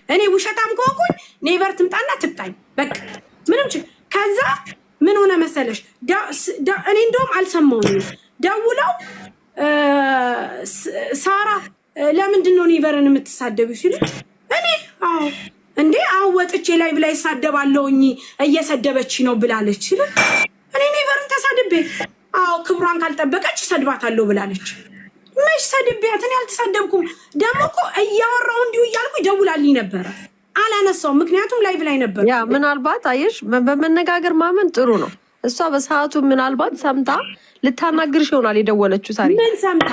እኔ ውሸታም ከሆንኩኝ ኔቨር ትምጣና ትብጣኝ። በቃ ምንም ከዛ ምን ሆነ መሰለሽ እኔ እንደውም አልሰማውም። ደውለው ሳራ ለምንድን ነው ኔቨርን የምትሳደቢው ሲሉ እኔ አዎ እንዴ አሁን ወጥቼ ላይ ብላ ይሳደባለሁኝ እየሰደበች ነው ብላለች ሲሉ እኔ ኔቨርን ተሳድቤ አዎ ክብሯን ካልጠበቀች ሰድባታለሁ ብላለች። መች ሰድቤያት? እኔ አልተሳደብኩም። ደግሞ እኮ እያወራው እንዲሁ እያልኩ ይደውላልኝ ነበረ አላነሳውም። ምክንያቱም ላይቭ ላይ ነበር። ያ ምናልባት አየሽ በመነጋገር ማመን ጥሩ ነው። እሷ በሰዓቱ ምናልባት ሰምታ ልታናግርሽ ይሆናል የደወለችው። ሳሪ ምን ሰምታ?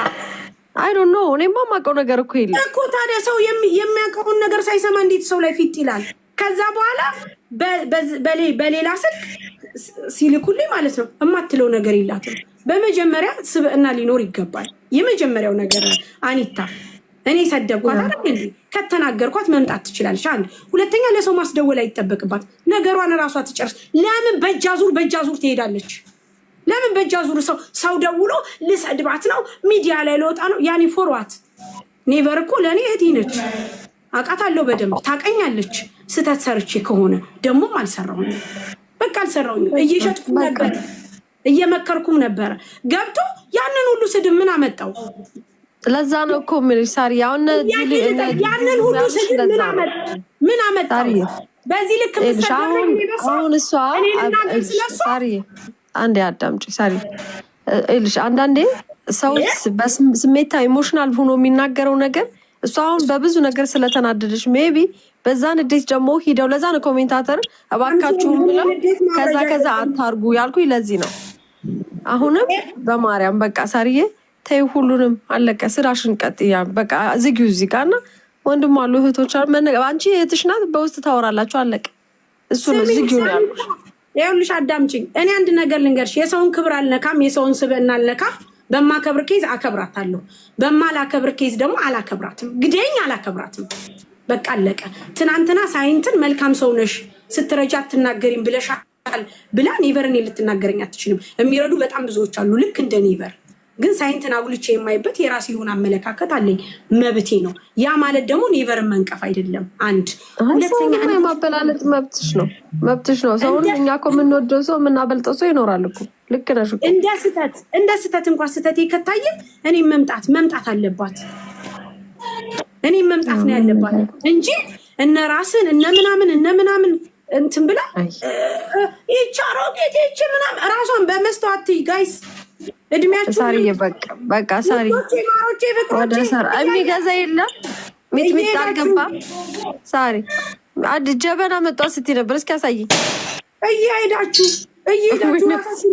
አይ ዶንት ኖ። እኔማ የማውቀው ነገር እኮ የለም እኮ። ታዲያ ሰው የሚያውቀውን ነገር ሳይሰማ እንዴት ሰው ላይ ፊት ይላል? ከዛ በኋላ በሌላ ስልክ ሲልኩልኝ ማለት ነው የማትለው ነገር የላትም። በመጀመሪያ ስብዕና ሊኖር ይገባል። የመጀመሪያው ነገር አኒታ እኔ ሰደብኳት አይደል እንዴ? ከተናገርኳት መምጣት ትችላለች። አንድ ሁለተኛ ለሰው ማስደወል አይጠበቅባት። ነገሯን እራሷ ትጨርስ። ለምን በእጃዙር ትሄዳለች? ለምን በእጃዙር ሰው ደውሎ ልሰድባት ነው ሚዲያ ላይ ለወጣ ነው? ያኔ ፎርዋት ኔቨር እኮ ለእኔ እህቴ ነች። አውቃታለሁ በደንብ ታውቀኛለች። ስተት ሰርቼ ከሆነ ደግሞም አልሰራሁኝ። በቃ አልሰራሁኝ። እየሸጥኩም ነበር እየመከርኩም ነበረ። ገብቶ ያንን ሁሉ ስድብ ምን አመጣው? ለዛ ነው እኮ የምልሽ ሳሪ። ያንን ሁሉ ስድብ ምን አመጣው? በዚህ ልክ አሁን እሷ ሳሪ አንዴ አዳምጪ ሳሪ። ይኸውልሽ አንዳንዴ ሰው በስሜታ ኢሞሽናል ሆኖ የሚናገረው ነገር እሷ አሁን በብዙ ነገር ስለተናደደች ሜቢ በዛ ንዴት ደግሞ ሂደው ለዛ ነው ኮሜንታተር እባካችሁ ብለው ከዛ አታርጉ ያልኩኝ ለዚህ ነው። አሁንም በማርያም በቃ ሳሪዬ ተይ፣ ሁሉንም አለቀ። ስራሽን ቀጥያ በቃ ዝጊው እዚህ ጋር እና ወንድም አሉ እህቶች አንቺ እህትሽ ናት፣ በውስጥ ታወራላችሁ። አለቀ። እሱ ነው ዝጊው ነው ያልኩሽ። ይኸውልሽ አዳምጪኝ። እኔ አንድ ነገር ልንገርሽ፣ የሰውን ክብር አልነካም፣ የሰውን ስብዕና አልነካም። በማከብር ኬዝ አከብራታለሁ፣ በማላከብር ኬዝ ደግሞ አላከብራትም። ግዴኝ አላከብራትም። በቃ አለቀ። ትናንትና ሳይንትን መልካም ሰው ነሽ ስትረጃ አትናገሪም ብለሻል ብላ ኔቨር እኔ ልትናገረኝ አትችልም። የሚረዱ በጣም ብዙዎች አሉ ልክ እንደ ኔቨር። ግን ሳይንትን አጉልቼ የማይበት የራሴ የሆነ አመለካከት አለኝ፣ መብቴ ነው። ያ ማለት ደግሞ ኔቨርን መንቀፍ አይደለም። አንድ ሁለተኛ ማበላለጥ መብትሽ ነው። ሰውን እኛ እኮ የምንወደው ሰው የምናበልጠው ሰው ይኖራል እኮ። ልክ ነሽ። እንደ ስህተት እንኳን ስህተቴ ከታየ እኔ መምጣት አለባት። እኔ መምጣት ነው ያለባት እንጂ እነ ራስን እነ ምናምን እንትን ብላ ይቻሮ ጌቴች ምናምን ራሷን በመስተዋት ጋይስ እድሜያችሁ ሳሪ በቃ ሳሪ ወደ ሰር የሚገዛ የለም ሚጥሚጣ አልገባ ሳሪ አድ ጀበና መጣ ስትይ ነበር። እስኪ ያሳይኝ። እየሄዳችሁ እያያችሁ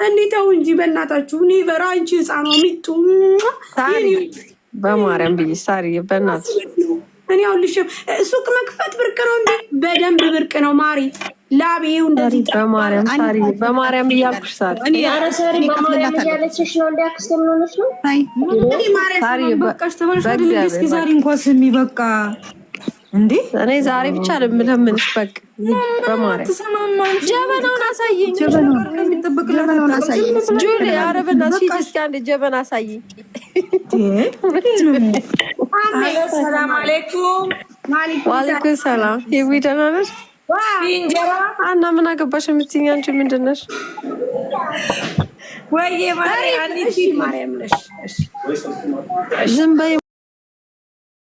እንዴታው እንጂ በእናታችሁ ኔቨር አንቺ ህፃኗ ሚጡ ሳሪ በማርያም ብዬ ሳሪ በእናትሽ እኔ አሁልሽም ሱቅ መክፈት ብርቅ ነው እንዴ? በደንብ ብርቅ ነው ማሪ። ላቤው እንደዚህ በማርያም ሳሪ በማርያም እያልኩሽ ሳሪ እኔ አረ ሳሪ በማርያም እያለችሽ ነው። እንዲያክስ ምን ሆነሽ ነው? እኔ ማርያም በቃሽ ተባልሽ አይደል? እስኪ ዛሬ እንኳን ስሚ በቃ እንዴ እኔ ዛሬ ብቻ ለምንሽ በቃ በማርያም ጀበናውን አሳይኝ። ጀበናውን አሳይኝ ጁሊ። ኧረ በእናትሽ እስኪ አንድ ጀበና አሳይኝ። ሰላም አለይኩም። ዋሌኩም ሰላም። ይዊ ደህና ነሽ? አና ምን አገባሽ የምትይኝ አንቺ ምንድን ነሽ? ወይዬ ማርያም ነሽ? ማርያም ነሽ? ዝም በይ